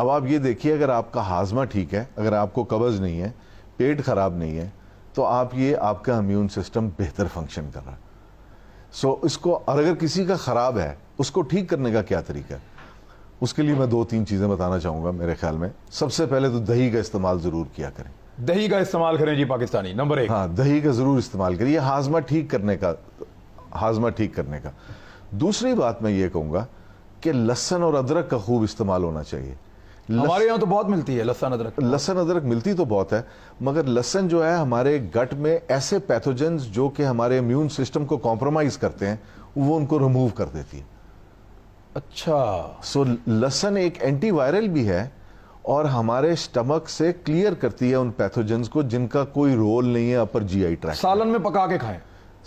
اب آپ یہ دیکھیے اگر آپ کا ہاضمہ ٹھیک ہے, اگر آپ کو قبض نہیں ہے, پیٹ خراب نہیں ہے, تو آپ کا امیون سسٹم بہتر فنکشن کر رہا ہے. سو اس کو, اور اگر کسی کا خراب ہے اس کو ٹھیک کرنے کا کیا طریقہ ہے, اس کے لیے میں 2-3 چیزیں بتانا چاہوں گا. میرے خیال میں سب سے پہلے تو دہی کا استعمال ضرور کیا کریں. دہی کا استعمال کریں جی پاکستانی, نمبر 1. ہاں, دہی کا ضرور استعمال کریں, یہ ہاضمہ ٹھیک کرنے کا. دوسری بات میں یہ کہوں گا کہ لہسن اور ادرک کا خوب استعمال ہونا چاہیے. ہمارے یہاں تو بہت ملتی ہے لہسن ادرک. لہسن ادرک ملتی تو بہت ہے, مگر لہسن جو ہے ہمارے گٹ میں ایسے پیتھوجنز جو کہ ہمارے امیون سسٹم کو کمپرومائز کرتے ہیں, وہ ان کو ریموو کر دیتی ہے. اچھا, سو لہسن ایک اینٹی وائرل بھی ہے اور ہمارے سٹمک سے کلیئر کرتی ہے ان پیتھوجنز کو جن کا کوئی رول نہیں ہے اپر جی آئی ٹریکٹ. سالن میں پکا کے کھائیں.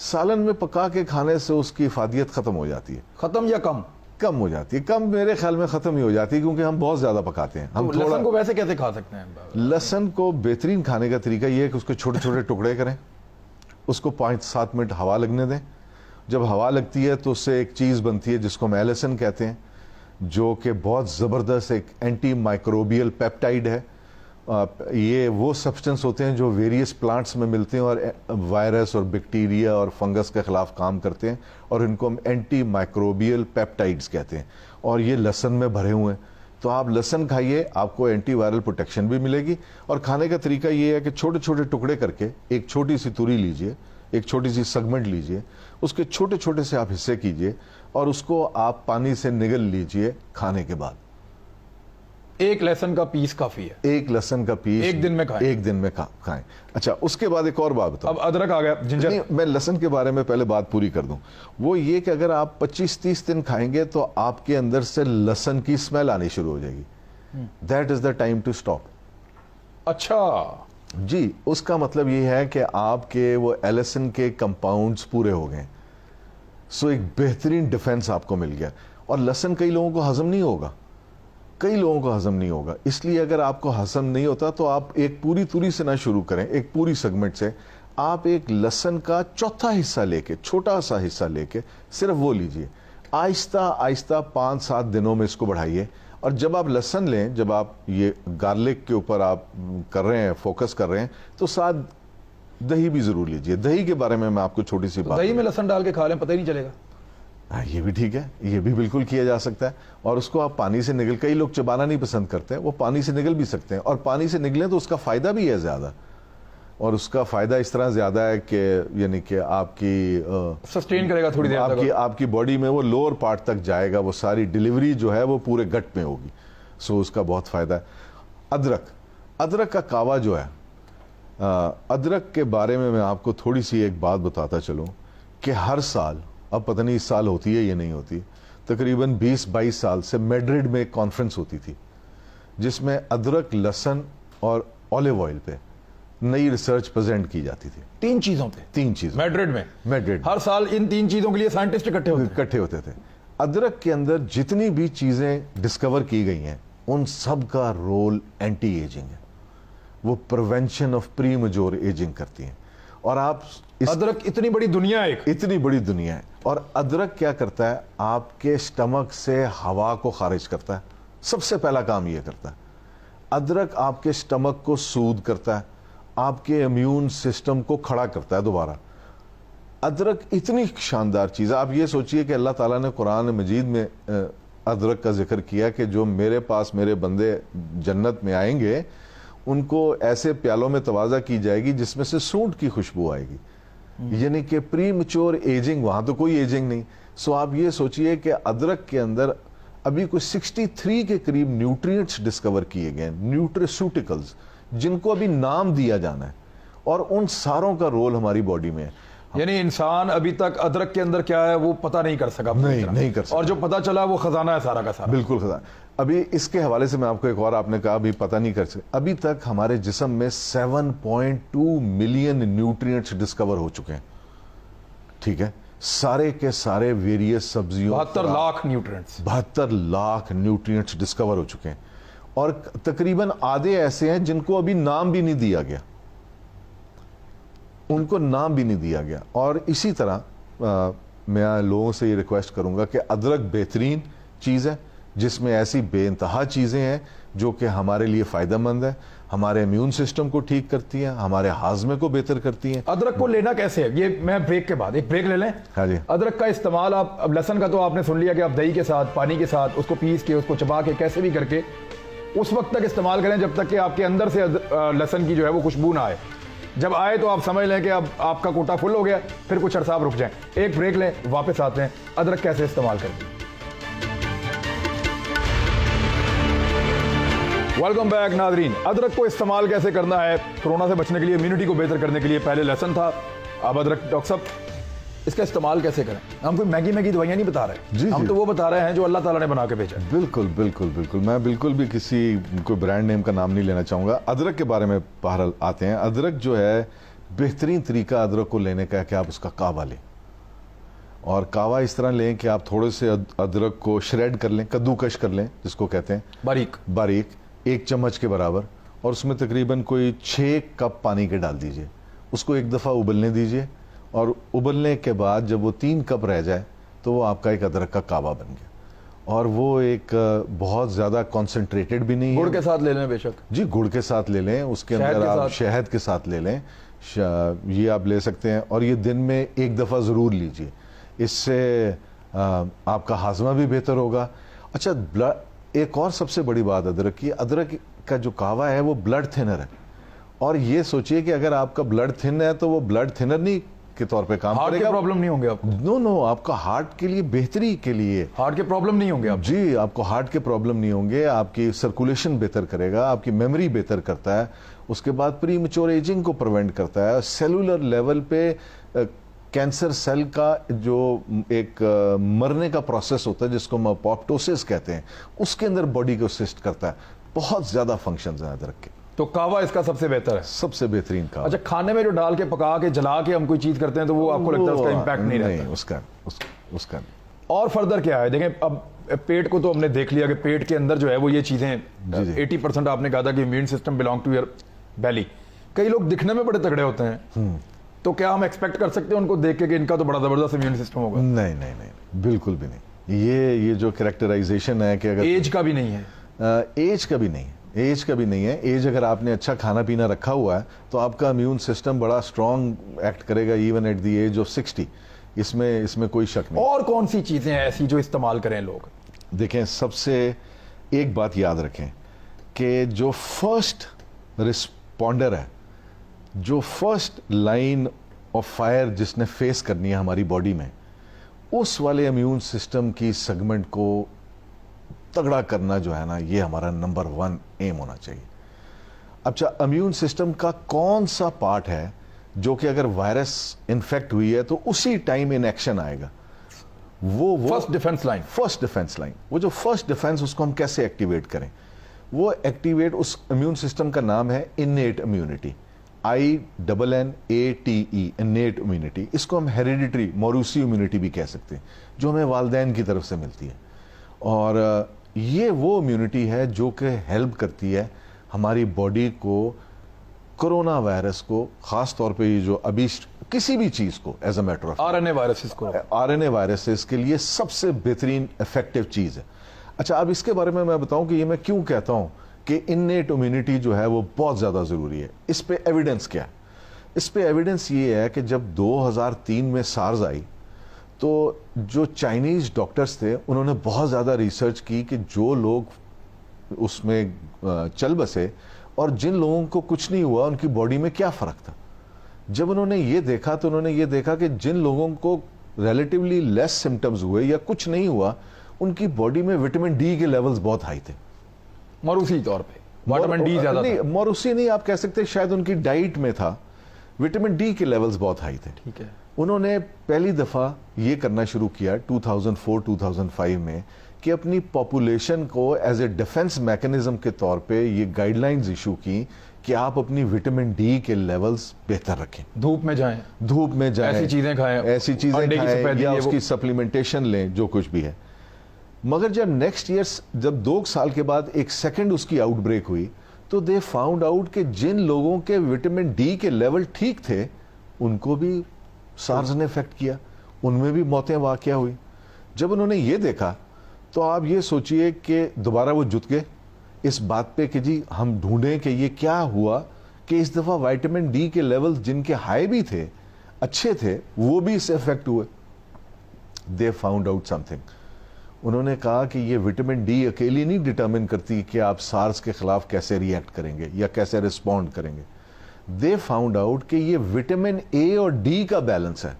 سالن میں پکا کے کھانے سے اس کی افادیت ختم ہو جاتی ہے. ختم یا کم؟ کم ہو جاتی ہے. کم میرے خیال میں ختم ہی ہو جاتی ہے, کیونکہ ہم بہت زیادہ پکاتے ہیں. ہم لہسن کو ویسے کیسے کھا سکتے ہیں؟ لہسن کو بہترین کھانے کا طریقہ یہ ہے کہ اس کو چھوٹے چھوٹے ٹکڑے کریں, اس کو 5-7 منٹ ہوا لگنے دیں. جب ہوا لگتی ہے تو اس سے ایک چیز بنتی ہے جس کو میلیسن کہتے ہیں, جو کہ بہت زبردست ایک اینٹی مائکروبیل پیپٹائڈ ہے. یہ وہ سبسٹنس ہوتے ہیں جو ویریس پلانٹس میں ملتے ہیں اور وائرس اور بیکٹیریا اور فنگس کے خلاف کام کرتے ہیں, اور ان کو ہم اینٹی مائکروبیل پیپٹائڈز کہتے ہیں, اور یہ لہسن میں بھرے ہوئے ہیں. تو آپ لہسن کھائیے, آپ کو اینٹی وائرل پروٹیکشن بھی ملے گی. اور کھانے کا طریقہ یہ ہے کہ چھوٹے چھوٹے ٹکڑے کر کے ایک چھوٹی سی توری لیجئے, ایک چھوٹی سی سیگمنٹ لیجئے, اس کے چھوٹے چھوٹے سے آپ حصے کیجئے اور اس کو آپ پانی سے نگل لیجئے کھانے کے بعد. ایک لہسن کا پیس کافی ہے. ایک لہسن کا پیس ایک دن میں کھائیں. ایک دن میں کھائیں. اچھا, اس کے بعد ایک اور بات بتاؤں. اب ادرک آ گیا, جنجر. میں لہسن کے بارے میں پہلے بات پوری کر دوں. وہ یہ کہ اگر آپ 25-30 دن کھائیں گے تو آپ کے اندر سے لہسن کی اسمیل آنی شروع ہو جائے گی. That is the time to stop. اچھا جی, اس کا مطلب یہ ہے کہ آپ کے وہ ایلیسن کے کمپاؤنڈز پورے ہو گئے. سو ایک بہترین ڈیفنس آپ کو مل گیا. اور لہسن کئی لوگوں کو ہضم نہیں ہوگا, کئی لوگوں کو ہضم نہیں ہوگا. اس لیے اگر آپ کو ہضم نہیں ہوتا تو آپ ایک پوری توری سے نہ شروع کریں, ایک پوری سیگمنٹ سے. آپ ایک لہسن کا چوتھا حصہ لے کے, چھوٹا سا حصہ لے کے صرف وہ لیجئے. آہستہ آہستہ 5-7 دنوں میں اس کو بڑھائیے. اور جب آپ لہسن لیں, جب آپ یہ گارلک کے اوپر آپ کر رہے ہیں, فوکس کر رہے ہیں, تو ساتھ دہی بھی ضرور لیجئے. دہی کے بارے میں آپ کو چھوٹی سی بات. دہی میں لہسن ڈال کے کھا لیں, پتہ ہی نہیں چلے گا. یہ بھی ٹھیک ہے, یہ بھی بالکل کیا جا سکتا ہے. اور اس کو آپ پانی سے نگل, کئی لوگ چبانا نہیں پسند کرتے, وہ پانی سے نگل بھی سکتے ہیں. اور پانی سے نگلیں تو اس کا فائدہ بھی ہے زیادہ, اور اس کا فائدہ اس طرح زیادہ ہے کہ یعنی کہ آپ کی سسٹین کرے گا تھوڑی دیر تک, آپ کی باڈی میں وہ لوور پارٹ تک جائے گا, وہ ساری ڈیلیوری جو ہے وہ پورے گٹ میں ہوگی. سو اس کا بہت فائدہ ہے. ادرک کا کعوہ جو ہے, ادرک کے بارے میں آپ کو تھوڑی سی ایک بات بتاتا چلوں کہ ہر سال, اب پتہ نہیں اس سال ہوتی ہے یا نہیں ہوتی, تقریباً 20-22 سال سے میڈرڈ میں ایک کانفرنس ہوتی تھی جس میں ادرک, لہسن اور اولیو آئل پہ نئی ریسرچ پریزنٹ کی جاتی تھی. 3 چیزوں پہ, 3 چیز میڈرڈ میں. میڈرڈ ہر سال ان 3 چیزوں کے لیے سائنٹسٹ اکٹھے ہوتے تھے. ادرک کے اندر جتنی بھی چیزیں ڈسکور کی گئی ہیں ان سب کا رول اینٹی ایجنگ ہے. وہ prevention of premature ageing کرتی ہیں. اور آپ ادرک اتنی بڑی دنیا ہے, اتنی بڑی دنیا ہے. اور ادرک کیا کرتا ہے, آپ کے سٹمک سے ہوا کو خارج کرتا ہے. سب سے پہلا کام یہ کرتا ہے. ادرک آپ کے سٹمک کو سود کرتا ہے, آپ کے امیون سسٹم کو کھڑا کرتا ہے دوبارہ. ادرک اتنی شاندار چیز ہے. آپ یہ سوچئے کہ اللہ تعالیٰ نے قرآن مجید میں ادرک کا ذکر کیا کہ جو میرے پاس میرے بندے جنت میں آئیں گے ان کو ایسے پیالوں میں توازہ کی جائے گی جس میں سے سونٹ کی خوشبو آئے گی. یعنی کہ پری میچور ایجنگ, وہاں تو کوئی ایجنگ نہیں. سو آپ یہ سوچئے کہ ادرک کے اندر ابھی کوئی 63 کے قریب نیوٹرینٹس ڈسکور کیے گئے ہیں, نیوٹریسوٹیکلز, جن کو ابھی نام دیا جانا ہے, اور ان ساروں کا رول ہماری باڈی میں ہے. یعنی انسان ابھی تک ادرک کے اندر کیا ہے وہ پتہ نہیں کر سکا. نہیں کر سکا. اور جو پتہ چلا وہ خزانہ ہے سارا کا سارا. بالکل خزانہ. ابھی اس کے حوالے سے میں آپ کو ایک اور, آپ نے کہا ابھی پتہ نہیں کر سکے, ابھی تک ہمارے جسم میں 7.2 ملین نیوٹرینٹس ڈسکور ہو چکے ہیں. ٹھیک ہے, سارے کے سارے ویریس سبزیوں, 72 lakh nutrients, 72 lakh nutrients discover ہو چکے ہیں. اور تقریباً آدھے ایسے ہیں جن کو ابھی نام بھی نہیں دیا گیا, ان کو نام بھی نہیں دیا گیا. اور اسی طرح میں لوگوں سے یہ ریکویسٹ کروں گا کہ ادرک بہترین چیز ہے, جس میں ایسی بے انتہا چیزیں ہیں جو کہ ہمارے لیے فائدہ مند ہے, ہمارے امیون سسٹم کو ٹھیک کرتی ہیں, ہمارے ہاضمے کو بہتر کرتی ہیں. ادرک کو لینا کیسے ہے, یہ میں بریک کے بعد ایک بریک لے لیں. ہاں جی. ادرک کا استعمال آپ, اب لہسن کا تو آپ نے سن لیا کہ آپ دہی کے ساتھ, پانی کے ساتھ اس کو پیس کے, اس کو چبا کے, کیسے بھی کر کے اس وقت تک استعمال کریں جب تک کہ آپ کے اندر سے لہسن کی جو ہے وہ خوشبو نہ آئے. جب آئے تو آپ سمجھ لیں کہ اب آپ کا کوٹا فل ہو گیا, پھر کچھ عرصہ آپ رک جائیں. ایک بریک لیں, واپس آتے ہیں. ادرک کیسے استعمال کریں. ویلکم بیک ناظرین. ادرک کو استعمال کیسے کرنا ہے کورونا سے بچنے کے لیے, امیونٹی کو بہتر کرنے کے لیے. پہلے لہسن تھا, اب ادرک. ڈاکٹر صاحب اس کا استعمال کیسے کریں؟ ہم کوئی مہنگی دوائیاں نہیں بتا رہے, ہم تو وہ بتا رہے ہیں جو اللہ تعالیٰ نے بنا کے بھیجا ہے. بالکل بالکل بالکل, میں بالکل بھی کسی کوئی برانڈ نیم کا نام نہیں لینا چاہوں گا. ادرک کے بارے میں بہرحال آتے ہیں. ادرک جو ہے, بہترین طریقہ ادرک کو لینے کا ہے کہ آپ اس کا کعوہ لیں, اور کعوہ اس طرح لیں کہ آپ تھوڑے سے ادرک کو شریڈ کر لیں, کدوکش کر لیں جس کو کہتے ہیں, باریک 1 چمچ کے برابر, اور اس میں تقریباً کوئی 6 کپ پانی کے ڈال دیجئے. اس کو ایک دفعہ ابلنے دیجئے, اور ابلنے کے بعد جب وہ 3 کپ رہ جائے تو وہ آپ کا ایک ادرک کا کعوہ بن گیا. اور وہ ایک بہت زیادہ کانسنٹریٹڈ بھی نہیں ہے. گڑ کے ساتھ لے لیں بے شک. جی گڑ کے ساتھ لے لیں, اس کے اندر آپ شہد کے ساتھ لے لیں, یہ آپ لے سکتے ہیں. اور یہ دن میں 1 دفعہ ضرور لیجئے, اس سے آپ کا ہاضمہ بھی بہتر ہوگا. اچھا, ایک اور سب سے بڑی بات ادرک کی, ادرک کا جو کعوہ ہے وہ بلڈ تھنر ہے. اور یہ سوچئے کہ اگر آپ کا بلڈ تھن ہے تو وہ بلڈ تھنر نہیں کے طور پہ کام کرے گا. پرابلم نہیں ہوں گے آپ کو. نو, آپ کا ہارٹ کے لیے بہتری کے لیے. ہارٹ کے پرابلم نہیں ہوں گے آپ. جی, آپ کو ہارٹ کے پرابلم نہیں ہوں گے, آپ کی سرکولیشن بہتر کرے گا, آپ کی میموری بہتر کرتا ہے, اس کے بعد پری میچور ایجنگ کو پریونٹ کرتا ہے. سیلولر لیول پہ کینسر سیل کا جو ایک مرنے کا پروسیس ہوتا ہے جس کو ہم اپوپٹوسس کہتے ہیں, اس کے اندر باڈی کو اسسٹ کرتا ہے. بہت زیادہ فنکشنز ہیں ادرک کے. تو کعوہ اس کا سب سے بہتر ہے, سب سے بہترین کعوہ. اچھا, کھانے میں جو ڈال کے پکا کے جلا کے ہم کوئی چیز کرتے ہیں تو وہ آپ کو لگتا ہے اس کا امپیکٹ نہیں رہتا؟ اس کا اور فردر کیا ہے؟ دیکھیں, اب پیٹ کو تو ہم نے دیکھ لیا کہ پیٹ کے اندر جو ہے وہ یہ چیزیں 80% آپ نے کہا تھا کہ immune system belong to your belly. کئی لوگ دکھنے میں بڑے تگڑے ہوتے ہیں, تو کیا ہم ایکسپیکٹ کر سکتے ہیں ان کو دیکھ کے کہ ان کا تو بڑا زبردست امیون سسٹم ہوگا؟ نہیں, بالکل بھی نہیں. یہ جو کریکٹرائزیشن ہے کہ اگر ایج کا بھی نہیں ہے, ایج کا بھی نہیں ہے. ایج اگر آپ نے اچھا کھانا پینا رکھا ہوا ہے تو آپ کا امیون سسٹم بڑا اسٹرانگ ایکٹ کرے گا even at the age of 60. اس میں کوئی شک نہیں. اور کون سی چیزیں ایسی جو استعمال کریں لوگ؟ دیکھیں, سب سے ایک بات یاد رکھیں کہ جو فرسٹ رسپونڈر ہے, جو فرسٹ لائن آف فائر جس نے فیس کرنی ہے ہماری باڈی میں, اس والے امیون سسٹم کی سیگمنٹ کو تگڑا کرنا جو ہے نا, یہ ہمارا نمبر 1 ایم ہونا چاہیے. اچھا, امیون سسٹم کا کون سا پارٹ ہے جو کہ اگر وائرس انفیکٹ ہوئی ہے تو اسی ٹائم ان ایکشن آئے گا؟ وہ فرسٹ ڈیفنس لائن. وہ جو فرسٹ ڈیفنس, اس کو ہم کیسے ایکٹیویٹ کریں؟ وہ ایکٹیویٹ, اس امیون سسٹم کا نام ہے innate immunity, INNATE, innate immunity. اس کو ہم ہیریڈیٹری موروثی امیونٹی بھی کہہ سکتے ہیں, جو ہمیں والدین کی طرف سے ملتی ہے. اور یہ وہ امیونٹی ہے جو کہ ہیلپ کرتی ہے ہماری باڈی کو کرونا وائرس کو, خاص طور پہ یہ جو ابھی کسی بھی چیز کو, as a matter of RNA viruses کے لیے سب سے بہترین افیکٹو چیز ہے. اچھا, اب اس کے بارے میں بتاؤں کہ یہ میں کیوں کہتا ہوں کہ انیٹ امیونٹی جو ہے وہ بہت زیادہ ضروری ہے. اس پہ ایویڈنس کیا ہے؟ اس پہ ایویڈنس یہ ہے کہ جب 2003 میں سارز آئی تو جو چائنیز ڈاکٹرز تھے انہوں نے بہت زیادہ ریسرچ کی کہ جو لوگ اس میں چل بسے اور جن لوگوں کو کچھ نہیں ہوا ان کی باڈی میں کیا فرق تھا. جب انہوں نے یہ دیکھا تو انہوں نے یہ دیکھا کہ جن لوگوں کو ریلیٹیولی لیس سمٹمز ہوئے یا کچھ نہیں ہوا, ان کی باڈی میں وٹامن ڈی کے لیولز بہت ہائی تھے. موروثی طور پہ وٹامن ڈی زیادہ نہیں, موروثی نہیں, آپ کہہ سکتے شاید ان کی ڈائٹ میں تھا, وٹامن ڈی کے لیولز بہت ہائی تھے. ٹھیک ہے. انہوں نے پہلی دفعہ یہ کرنا شروع کیا 2004-2005 میں کہ اپنی پاپولیشن کو ایز اے ڈیفنس میکنزم کے طور پہ یہ گائیڈ لائنز ایشو کی کہ آپ اپنی وٹامن ڈی کے لیولز بہتر رکھیں, دھوپ میں جائیں, ایسی چیزیں کھائیں یا اس کی سپلیمنٹیشن لیں, جو کچھ بھی ہے. مگر جب نیکسٹ ایئر, جب 2 سال کے بعد ایک سیکنڈ اس کی آؤٹ بریک ہوئی تو دے فاؤنڈ آؤٹ کہ جن لوگوں کے وٹامن ڈی کے لیول ٹھیک تھے ان کو بھی سارز نے افیکٹ کیا, ان میں بھی موتیں واقع ہوئی. جب انہوں نے یہ دیکھا تو آپ یہ سوچئے کہ دوبارہ وہ جت گئے اس بات پہ کہ جی ہم ڈھونڈیں کہ یہ کیا ہوا کہ اس دفعہ وائٹامن ڈی کے لیول جن کے ہائی بھی تھے اچھے تھے وہ بھی اس سے افیکٹ ہوئے. دے فاؤنڈ آؤٹ سم تھنگ. انہوں نے کہا کہ یہ وٹامن ڈی اکیلی نہیں ڈٹرمن کرتی کہ آپ سارس کے خلاف کیسے ری ایکٹ کریں گے یا کیسے رسپونڈ کریں گے. دے فاؤنڈ آؤٹ کہ یہ وٹامن اے اور ڈی کا بیلنس ہے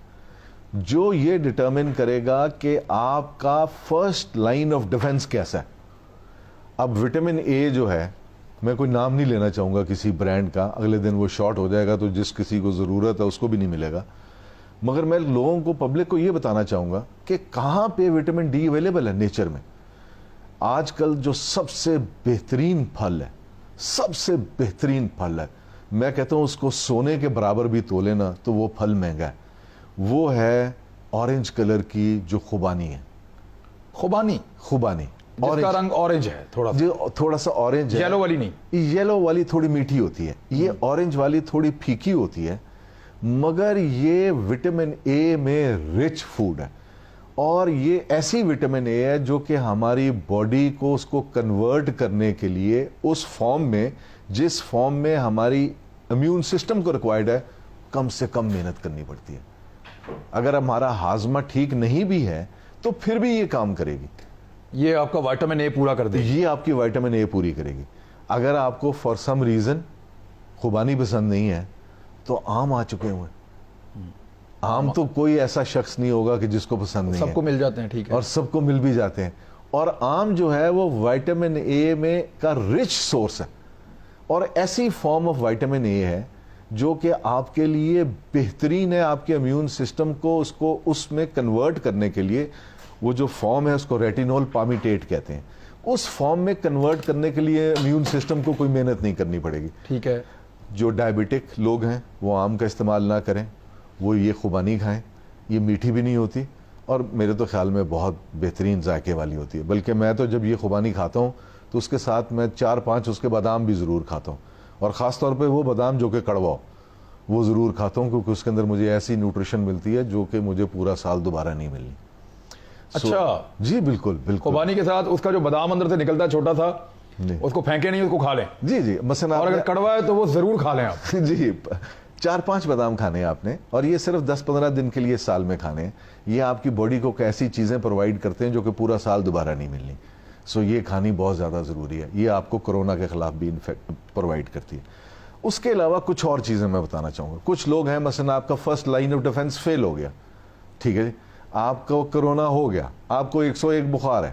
جو یہ ڈٹرمن کرے گا کہ آپ کا فرسٹ لائن آف ڈیفنس کیسا ہے. اب وٹامن اے جو ہے میں کوئی نام نہیں لینا چاہوں گا کسی برانڈ کا, اگلے دن وہ شارٹ ہو جائے گا تو جس کسی کو ضرورت ہے اس کو بھی نہیں ملے گا, مگر میں لوگوں کو پبلک کو یہ بتانا چاہوں گا کہ کہاں پہ وٹامن ڈی اویلیبل ہے نیچر میں. آج کل جو سب سے بہترین پھل ہے, سب سے بہترین پھل ہے, میں کہتا ہوں اس کو سونے کے برابر بھی تولے نا تو وہ پھل مہنگا ہے, وہ ہے اورنج کلر کی جو خوبانی ہے. خوبانی جس کا رنگ اورنج ہے, تھوڑا سا اورنج ہے, یلو والی نہیں. یلو والی تھوڑی میٹھی ہوتی ہے, یہ اورنج والی تھوڑی پھیکی ہوتی ہے, مگر یہ وٹامن اے میں رچ فوڈ ہے. اور یہ ایسی وٹامن اے ہے جو کہ ہماری باڈی کو اس کو کنورٹ کرنے کے لیے اس فارم میں جس فارم میں ہماری امیون سسٹم کو ریکوائرڈ ہے کم سے کم محنت کرنی پڑتی ہے. اگر ہمارا ہاضمہ ٹھیک نہیں بھی ہے تو پھر بھی یہ کام کرے گی. یہ آپ کا وائٹامن اے پورا کر دے گی, یہ آپ کی وائٹامن اے پوری کرے گی. اگر آپ کو فار سم ریزن خوبانی پسند نہیں ہے تو آم آ چکے ہوئے. آم تو کوئی ایسا شخص نہیں ہوگا کہ جس کو پسند نہیں ہے, سب کو مل جاتے ہیں. ٹھیک ہے, اور سب کو مل بھی جاتے ہیں. اور آم جو ہے وہ وائٹامن اے میں کا رچ سورس ہے, اور ایسی فارم آف وائٹامن اے ہے جو کہ آپ کے لیے بہترین ہے آپ کے امیون سسٹم کو اس میں کنورٹ کرنے کے لیے. وہ جو فارم ہے اس کو ریٹینول پامیٹیٹ کہتے ہیں. اس فارم میں کنورٹ کرنے کے لیے امیون سسٹم کو کوئی محنت نہیں کرنی پڑے گی. ٹھیک ہے, جو ڈائبٹک لوگ ہیں وہ آم کا استعمال نہ کریں, وہ یہ خوبانی کھائیں. یہ میٹھی بھی نہیں ہوتی اور میرے تو خیال میں بہت بہترین ذائقے والی ہوتی ہے. بلکہ میں تو جب یہ خوبانی کھاتا ہوں تو اس کے ساتھ میں 4-5 اس کے بادام بھی ضرور کھاتا ہوں, اور خاص طور پہ وہ بادام جو کہ کڑوا ہو وہ ضرور کھاتا ہوں, کیونکہ اس کے اندر مجھے ایسی نیوٹریشن ملتی ہے جو کہ مجھے پورا سال دوبارہ نہیں ملنی. اچھا جی بالکل بالکل. خوبانی کے ساتھ اس کا جو بادام اندر سے نکلتا ہے چھوٹا سا, اس کو پھینکے نہیں, اس کو کھا لیں. جی جی, مثلا اور اگر کڑوا ہے تو وہ ضرور کھا لیں آپ. جی 4-5 بادام کھانے ہیں آپ نے, اور یہ صرف 10-15 دن کے لیے سال میں کھانے ہیں. یہ آپ کی باڈی کو ایسی چیزیں پرووائڈ کرتے ہیں جو کہ پورا سال دوبارہ نہیں ملنی. سو یہ کھانی بہت زیادہ ضروری ہے. یہ آپ کو کورونا کے خلاف بھی پرووائڈ کرتی ہے. اس کے علاوہ کچھ اور چیزیں میں بتانا چاہوں گا. کچھ لوگ ہیں مثلا آپ کا فرسٹ لائن آف ڈیفنس فیل ہو گیا, ٹھیک ہے جی, آپ کو کرونا ہو گیا, آپ کو 101 بخار ہے.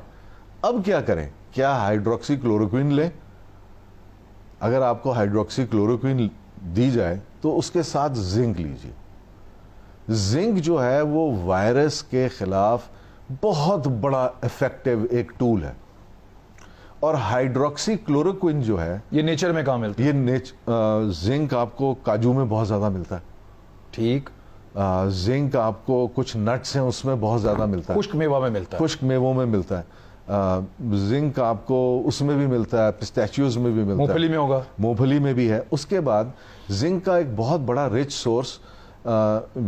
اب کیا کریں؟ کیا ہائیڈروکسی کلوروکوئن لیں؟ اگر آپ کو ہائیڈروکسی کلوروکوئن دی جائے تو اس کے ساتھ زنک لیجیے. زنک جو ہے وہ وائرس کے خلاف بہت بڑا افیکٹو ایک ٹول ہے, اور ہائیڈروکسی کلوروکوئن جو ہے یہ نیچر میں کہاں ملتا ہے؟ یہ زنک آپ کو کاجو میں بہت زیادہ ملتا ہے. ٹھیک. زنک آپ کو کچھ نٹس ہیں اس میں بہت زیادہ ملتا ہے, خشک میوہ میں ملتا ہے, خشک میووں میں ملتا ہے. زنک آپ کو اس میں بھی ملتا ہے, پسٹیچیوز میں بھی ملتا ہے, مونگ پھلی میں ہوگا, مونگ پھلی میں بھی ہے. اس کے بعد زنک کا ایک بہت بڑا رچ سورس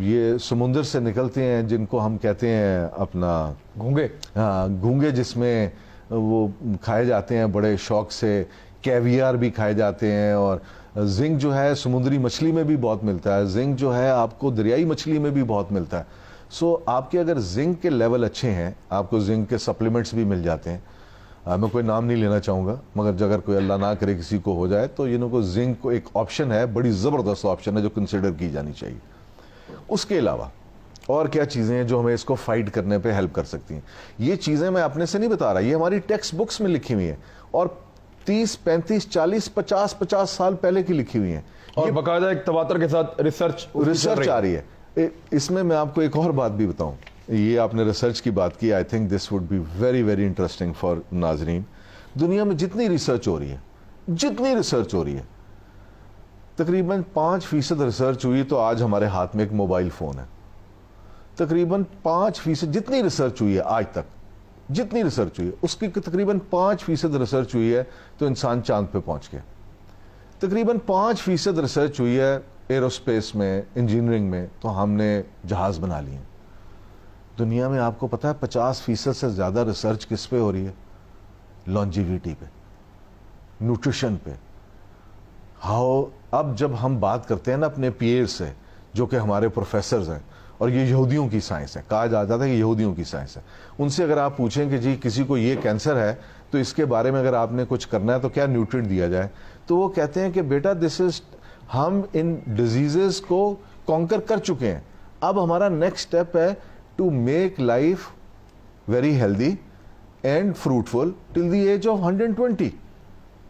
یہ سمندر سے نکلتے ہیں جن کو ہم کہتے ہیں اپنا گھونگے. گھونگے, جس میں وہ کھائے جاتے ہیں بڑے شوق سے. کیویار بھی کھائے جاتے ہیں, اور زنک جو ہے سمندری مچھلی میں بھی بہت ملتا ہے. زنک جو ہے آپ کو دریائی مچھلی میں بھی بہت ملتا ہے. سو آپ کے اگر زنک کے لیول اچھے ہیں, آپ کو زنک کے سپلیمنٹس بھی مل جاتے ہیں. میں کوئی نام نہیں لینا چاہوں گا, مگر اگر کوئی اللہ نہ کرے کسی کو ہو جائے تو کو زنک کو ایک آپشن ہے, بڑی زبردست آپشن ہے جو کنسیڈر کی جانی چاہیے. اس کے علاوہ اور کیا چیزیں ہیں جو ہمیں اس کو فائٹ کرنے پہ ہیلپ کر سکتی ہیں؟ یہ چیزیں میں اپنے سے نہیں بتا رہا, یہ ہماری ٹیکسٹ بکس میں لکھی ہوئی ہیں, اور 30, 35, 40, 50 سال پہلے کی لکھی ہوئی ہیں, اور باقاعدہ ایک تواتر کے ساتھ ریسرچ آ رہی ہے. اس میں آپ کو ایک اور بات بھی بتاؤں. یہ آپ نے ریسرچ کی بات کی, I think this would be very very interesting for ناظرین. دنیا میں جتنی ریسرچ ہو رہی ہے تقریباً 5% ریسرچ ہوئی تو آج ہمارے ہاتھ میں ایک موبائل فون ہے. تقریباً 5% جتنی ریسرچ ہوئی ہے آج تک, جتنی ریسرچ ہوئی ہے اس کی تقریباً 5% ریسرچ ہوئی ہے تو انسان چاند پہ پہنچ گیا. تقریباً 5% ریسرچ ہوئی ہے ایروسپیس میں, انجینئرنگ میں, تو ہم نے جہاز بنا لیے. دنیا میں آپ کو پتا ہے 50% سے زیادہ ریسرچ کس پہ ہو رہی ہے؟ لانجیویٹی پہ، نیوٹریشن پہ. اب جب ہم بات کرتے ہیں نا اپنے پیئر سے جو کہ ہمارے پروفیسرز ہیں، اور یہ یہودیوں کی سائنس ہے، کہا جاتا ہے کہ یہودیوں کی سائنس ہے، ان سے اگر آپ پوچھیں کہ جی کسی کو یہ کینسر ہے تو اس کے بارے میں اگر آپ نے کچھ کرنا ہے تو کیا نیوٹرینٹ دیا جائے، تو وہ کہتے ہیں کہ بیٹا ہم ان ڈیزیزز کو کانکر کر چکے ہیں، اب ہمارا نیکسٹ اسٹیپ ہے to make life very healthy and fruitful till the age of 120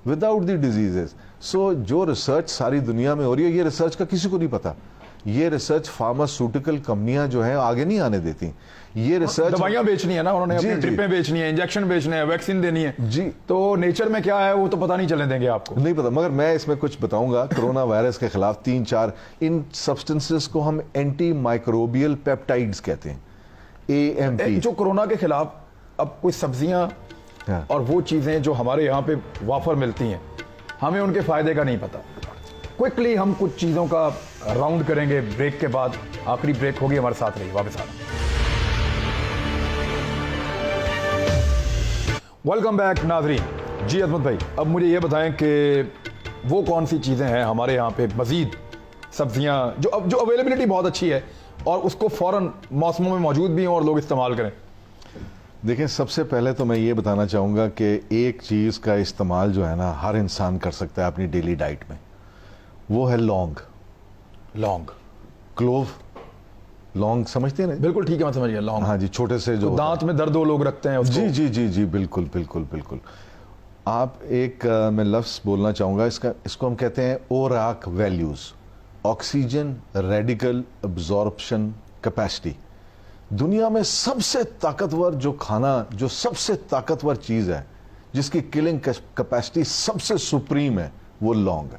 without the diseases. So جو ریسرچ ساری دنیا میں ہو رہی ہے، یہ ریسرچ کا کسی کو نہیں پتا. یہ ریسرچ فارماسیوٹیکل کمپنیاں جو ہیں آگے نہیں آنے دیتی. یہ ریسرچ دوائیاں بیچنی ہے نا انہوں نے، اپنی ڈرپیں بیچنی ہے، انجیکشن بیچنے ہیں، ویکسین دینی ہے جی، تو نیچر میں کیا ہے وہ تو پتہ نہیں چلنے دیں گے آپ کو. نہیں پتا. مگر میں اس میں کچھ بتاؤں گا. کرونا وائرس کے خلاف 3-4 ان سبسٹنسز کو ہم اینٹی مائکروبیل پیپٹائڈز کہتے ہیں، AMP. جو کرونا کے خلاف اب کوئی سبزیاں اور وہ چیزیں جو ہمارے یہاں پہ وافر ملتی ہیں، ہمیں ان کے فائدے کا نہیں پتا. کوئکلی ہم کچھ چیزوں کا راؤنڈ کریں گے بریک کے بعد. آخری بریک ہوگی، ہمارے ساتھ رہیے. واپس آنا. ویلکم بیک ناظرین. جی عظمت بھائی، اب مجھے یہ بتائیں کہ وہ کون سی چیزیں ہیں ہمارے یہاں پہ مزید سبزیاں جو اویلیبلٹی بہت اچھی ہے اور اس کو فوراً موسموں میں موجود بھی ہیں اور لوگ استعمال کریں. دیکھیں، سب سے پہلے تو میں یہ بتانا چاہوں گا کہ ایک چیز کا استعمال جو ہے نا ہر انسان کر سکتا ہے اپنی ڈیلی ڈائٹ میں، وہ ہے لونگ. کلوو لونگ سمجھتے ہیں نا؟ بالکل ٹھیک ہے، میں سمجھ گیا. لونگ، ہاں جی، چھوٹے سے جو دانت میں درد وہ لوگ رکھتے ہیں اس کو. جی جی جی جی، بالکل بالکل بالکل. آپ ایک میں لفظ بولنا چاہوں گا، اس کو ہم کہتے ہیں ORAC values, oxygen radical absorption capacity. دنیا میں سب سے طاقتور جو کھانا، جو سب سے طاقتور چیز ہے جس کی کلنگ کیپیسٹی سب سے سپریم ہے، وہ لونگ ہے.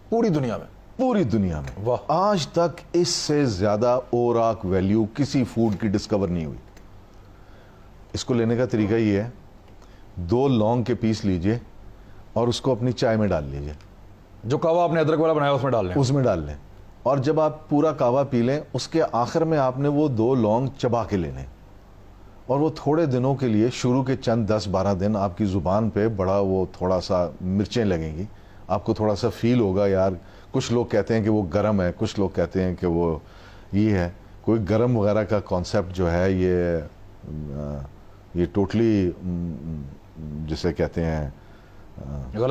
پوری دنیا میں، پوری دنیا میں واہ. آج تک اس سے زیادہ اوراک ویلیو کسی فوڈ کی ڈسکور نہیں ہوئی. اس کو لینے کا طریقہ یہ ہے، 2 لونگ کے پیس لیجئے اور اس کو اپنی چائے میں ڈال لیجئے. جو کہوا آپ نے ادرک والا بنایا اس میں ڈال لیں. اس میں ڈال لیں، اور جب آپ پورا کہوا پی لیں اس کے آخر میں آپ نے وہ 2 لونگ چبا کے لینے، اور وہ تھوڑے دنوں کے لیے، شروع کے چند 10-12 دن آپ کی زبان پہ بڑا وہ تھوڑا سا مرچیں لگیں گی، آپ کو تھوڑا سا فیل ہوگا یار. کچھ لوگ کہتے ہیں کہ وہ گرم ہے، کچھ لوگ کہتے ہیں کہ وہ یہ ہے. کوئی گرم وغیرہ کا کانسیپٹ جو ہے یہ ٹوٹلی جسے کہتے ہیں میں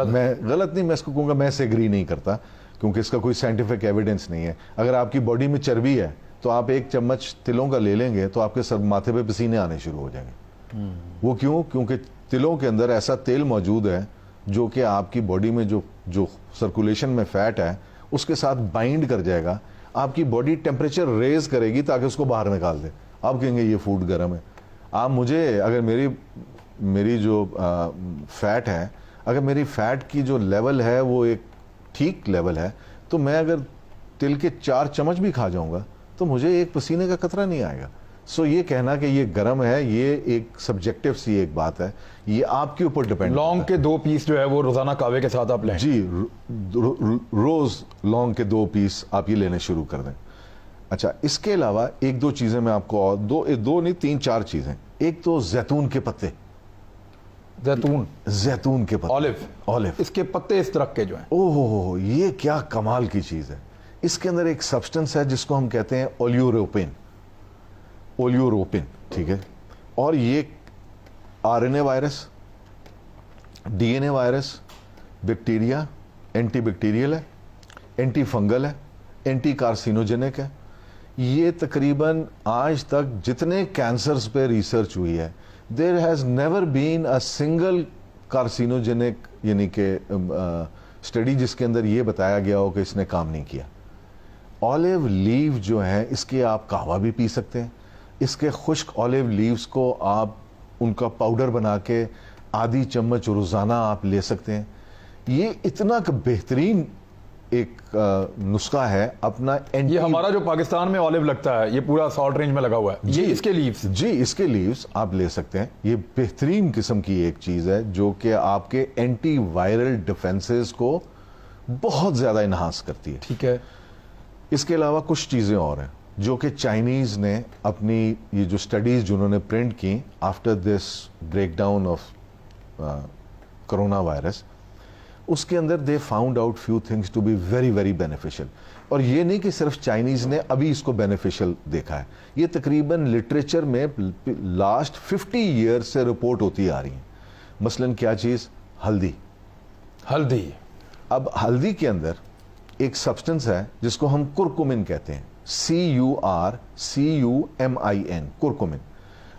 غلط نہیں، میں اس کو کہوں گا میں سے ایگری نہیں کرتا، کیونکہ اس کا کوئی سائنٹیفک ایویڈنس نہیں ہے. اگر آپ کی باڈی میں چربی ہے تو آپ 1 چمچ تلوں کا لے لیں گے تو آپ کے سر ماتھے پہ پسینے آنے شروع ہو جائیں گے. وہ کیوں؟ کیونکہ تلوں کے اندر ایسا تیل موجود ہے جو کہ آپ کی باڈی میں جو سرکولیشن میں فیٹ ہے اس کے ساتھ بائنڈ کر جائے گا. آپ کی باڈی ٹیمپریچر ریز کرے گی تاکہ اس کو باہر نکال دے. آپ کہیں گے یہ فوڈ گرم ہے. آپ مجھے اگر میری جو فیٹ ہے، اگر میری فیٹ کی جو لیول ہے وہ ایک ٹھیک لیول ہے، تو میں اگر تل کے 4 چمچ بھی کھا جاؤں گا تو مجھے ایک پسینے کا قطرہ نہیں آئے گا. سو یہ کہنا کہ یہ گرم ہے، یہ ایک سبجیکٹیو سی ایک بات ہے، یہ آپ کے اوپر ڈیپینڈ. لونگ کے 2 پیس جو ہے وہ روزانہ کہوے کے ساتھ آپ لیں. جی، روز لونگ کے 2 پیس آپ یہ لینے شروع کر دیں. اچھا، اس کے علاوہ 1-2 چیزیں میں آپ کو، دو نہیں 3-4 چیزیں. ایک تو زیتون کے پتے، زیتون کے پتے، اولیو، اس کے پتے اس درخت کے جو ہیں، اوہ یہ کیا کمال کی چیز ہے. اس کے اندر ایک سبسٹنس ہے جس کو ہم کہتے ہیں اولیوروپین، ٹھیک ہے. اور یہ RNA virus, DNA virus, bacteria, anti bacterial ہے، اینٹی فنگل ہے، اینٹی کارسینوجینک ہے. یہ تقریباً آج تک جتنے کینسرز پہ ریسرچ ہوئی ہے، there has never been a single carcinogenic یعنی کہ اسٹڈی جس کے اندر یہ بتایا گیا ہو کہ اس نے کام نہیں کیا. اولیو لیو جو ہے اس کے آپ قہوہ بھی پی سکتے ہیں. اس کے خشک اولیو لیوز کو آپ ان کا پاؤڈر بنا کے آدھی چمچ روزانہ آپ لے سکتے ہیں. یہ اتنا بہترین ایک نسخہ ہے اپنا. یہ ہمارا جو پاکستان میں اولیو لگتا ہے یہ پورا سالٹ رینج میں لگا ہوا ہے. یہ اس کے لیوز، جی اس کے لیوز آپ لے سکتے ہیں. یہ بہترین قسم کی ایک چیز ہے جو کہ آپ کے اینٹی وائرل ڈیفنسز کو بہت زیادہ انہانس کرتی ہے. ٹھیک ہے. اس کے علاوہ کچھ چیزیں اور ہیں. جو کہ چائنیز نے اپنی یہ جو اسٹڈیز جنہوں نے پرنٹ کی after this breakdown of corona virus, اس کے اندر they found out few things to be very very beneficial. اور یہ نہیں کہ صرف چائنیز نے ابھی اس کو بینیفیشل دیکھا ہے, یہ تقریباً لٹریچر میں لاسٹ 50 ایئر سے رپورٹ ہوتی آ رہی ہیں. مثلاً کیا چیز؟ ہلدی. اب ہلدی کے اندر ایک سبسٹنس ہے جس کو ہم کرکومن کہتے ہیں, CURCUMIN, کرکومن,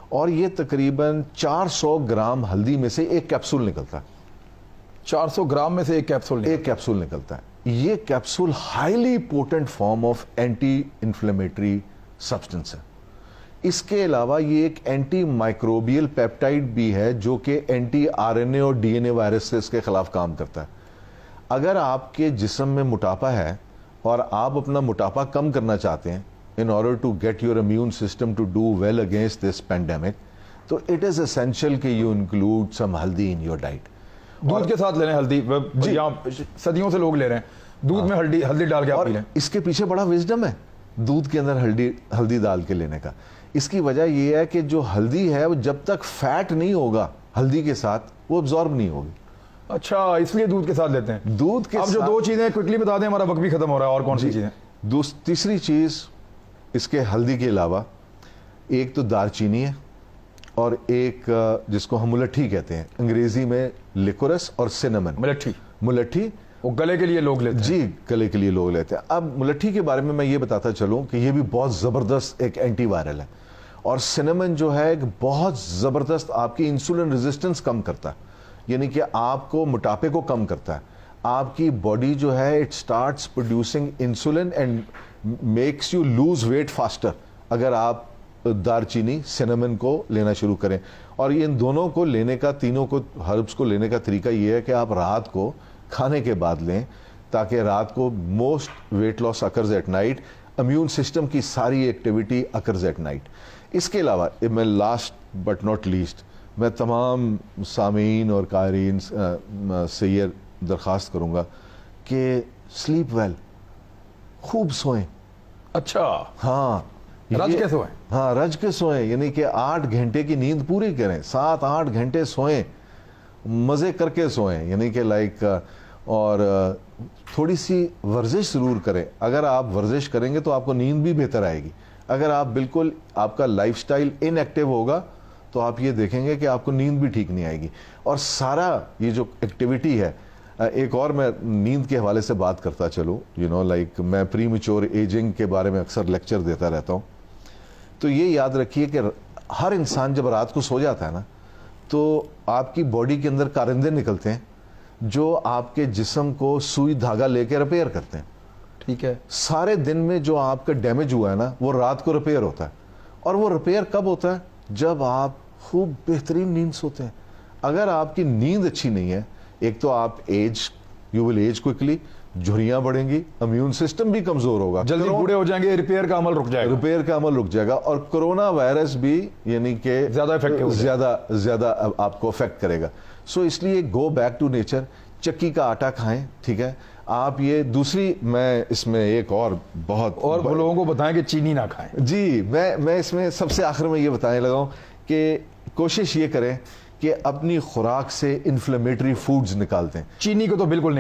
اور یہ تقریباً 400 گرام ہلدی میں سے ایک کیپسول نکلتا ہے. 400 گرام میں سے ایک کیپسول نکلتا ہے. یہ capsule highly potent form of anti inflammatory substance ہے. اس کے علاوہ یہ ایک اینٹی مائکروبیل پیپٹائڈ بھی ہے جو کہ اینٹی RNA اور DNA وائرس سے اس کے خلاف کام کرتا ہے. اگر آپ کے جسم میں موٹاپا ہے اور آپ اپنا موٹاپا کم کرنا چاہتے ہیں in order to get your immune system to do well against this pandemic, تو it is essential کہ you include some ہلدی in your diet. دودھ کے ساتھ لے رہے ہیں ہلدی, صدیوں سے لوگ لے رہے ہیں دودھ میں ہلدی ڈال کے آپ پی لیں. اس کے پیچھے بڑا وزڈم ہے دودھ کے اندر ہلدی ڈال کے لینے کا. اس کی وجہ یہ ہے کہ جو ہلدی ہے وہ جب تک فیٹ نہیں ہوگا ہلدی کے ساتھ وہ ابزارب نہیں ہوگی. اچھا, اس لیے دودھ کے ساتھ لیتے ہیں. دودھ کے اب جو 2 چیزیں کوئکلی بتا دیں, ہمارا وقت بھی ختم ہو رہا ہے. اور کون سی چیزیں؟ تیسری چیز اس کے ہلدی کے علاوہ ایک تو دار چینی ہے, اور ایک جس کو ہم ملٹھی کہتے ہیں, انگریزی میں لیکورس اور سینمن. ملٹھی وہ گلے کے لیے لوگ لیتے ہیں. جی, گلے کے لیے لوگ لیتے ہیں. اب ملٹھی کے بارے میں یہ بتاتا چلوں کہ یہ بھی بہت زبردست ایک اینٹی وائرل ہے, اور سینمن جو ہے ایک بہت زبردست آپ کی انسولن ریزسٹنس کم کرتا ہے, یعنی کہ آپ کو موٹاپے کو کم کرتا ہے. آپ کی باڈی جو ہے it starts producing insulin and makes you lose weight faster اگر آپ دار چینی سینمن کو لینا شروع کریں. اور یہ ان دونوں کو لینے کا, تینوں کو ہربس کو لینے کا طریقہ یہ ہے کہ آپ رات کو کھانے کے بعد لیں, تاکہ رات کو most weight loss occurs at night, immune system کی ساری ایکٹیویٹی اکرز ایٹ نائٹ. اس کے علاوہ میں لاسٹ بٹ ناٹ لیسٹ میں تمام سامعین اور قارئین سے یہ درخواست کروں گا کہ سلیپ ویل, خوب سوئیں. اچھا, ہاں, رج کے سوئیں. ہاں, رج کے سوئیں, یعنی کہ 8 گھنٹے کی نیند پوری کریں, 7-8 گھنٹے سوئیں, مزے کر کے سوئیں, یعنی کہ لائک, اور تھوڑی سی ورزش ضرور کریں. اگر آپ ورزش کریں گے تو آپ کو نیند بھی بہتر آئے گی. اگر آپ بالکل آپ کا لائف سٹائل ان ایکٹیو ہوگا تو آپ یہ دیکھیں گے کہ آپ کو نیند بھی ٹھیک نہیں آئے گی. اور سارا یہ جو ایکٹیویٹی ہے, ایک اور میں نیند کے حوالے سے بات کرتا چلوں, لائک میں پری میچور ایجنگ کے بارے میں اکثر لیکچر دیتا رہتا ہوں. تو یہ یاد رکھیے کہ ہر انسان جب رات کو سو جاتا ہے نا, تو آپ کی باڈی کے اندر کارندے نکلتے ہیں جو آپ کے جسم کو سوئی دھاگا لے کے ریپیئر کرتے ہیں. ٹھیک ہے, سارے دن میں جو آپ کا ڈیمیج ہوا ہے نا, وہ رات کو ریپیئر ہوتا ہے. اور وہ ریپیئر کب ہوتا ہے؟ جب آپ خوب بہترین نیند سوتے ہیں. اگر آپ کی نیند اچھی نہیں ہے, ایک تو آپ یو ول ایج کوئکلی, جھریاں بڑھیں گی, امیون سسٹم بھی کمزور ہوگا, جلدی بوڑھے ہو جائیں گے, ریپیئر کا عمل رک جائے گا, اور کرونا وائرس بھی یعنی کہ زیادہ آپ کو افیکٹ کرے گا. سو اس لیے گو بیک ٹو نیچر, چکی کا آٹا کھائیں. ٹھیک ہے, آپ یہ دوسری, میں اس میں ایک اور بہت, اور لوگوں کو بتائیں کہ چینی نہ کھائیں. جی, میں اس میں سب سے آخر میں یہ بتانے لگا ہوں کہ کوشش یہ کریں کہ اپنی خوراک سے انفلیمیٹری فوڈز نکالتے ہیں. چینی کو تو بالکل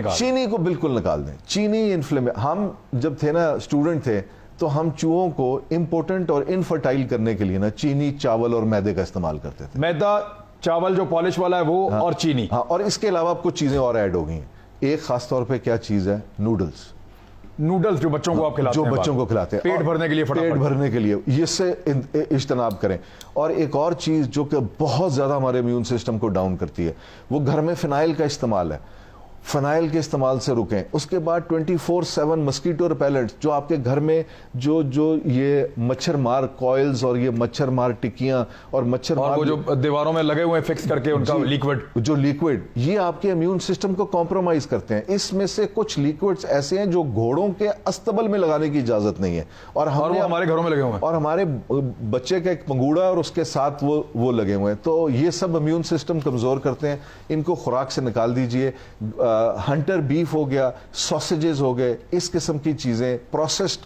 نکال دیں. چینی ہم جب تھے نا, اسٹوڈنٹ تھے, تو ہم چوہوں کو امپورٹنٹ اور انفرٹائل کرنے کے لیے نا چینی, چاول اور میدے کا استعمال کرتے تھے. میدا, چاول جو پالش والا ہے وہ, اور چینی. ہاں, اور اس کے علاوہ کچھ چیزیں اور ایڈ ہو گئی ہیں. ایک خاص طور پہ کیا چیز ہے؟ نوڈلز جو بچوں کو آپ کھلاتے ہیں, پیٹ بھرنے کے لیے, اس سے اجتناب کریں. اور ایک اور چیز جو کہ بہت زیادہ ہمارے امیون سسٹم کو ڈاؤن کرتی ہے, وہ گھر میں فنائل کا استعمال ہے. فنائل کے استعمال سے رکیں. اس کے بعد 24/7 مسکیٹو ریپیلنٹس, جو آپ کے گھر میں جو یہ مچھر مار کوئلز اور یہ مچھر مار ٹکیاں اور مچھر مار, وہ جو دیواروں میں لگے ہوئے فکس کر کے ان کا لیکوڈ, یہ آپ کے امیون سسٹم کو کمپرومائز کرتے ہیں. اس میں سے کچھ لیکوڈز ایسے ہیں جو گھوڑوں کے استبل میں لگانے کی اجازت نہیں ہے, اور ہمارے گھروں میں لگے ہوئے ہیں, اور ہمارے بچے کا ایک پنگوڑا اور اس کے ساتھ وہ لگے ہوئے ہیں. تو یہ سب امیون سسٹم کمزور کرتے ہیں. ان کو خوراک سے نکال دیجئے. ہنٹر بیف ہو گیا, سوسیجز ہو گئے, اس قسم کی چیزیں, پروسیسڈ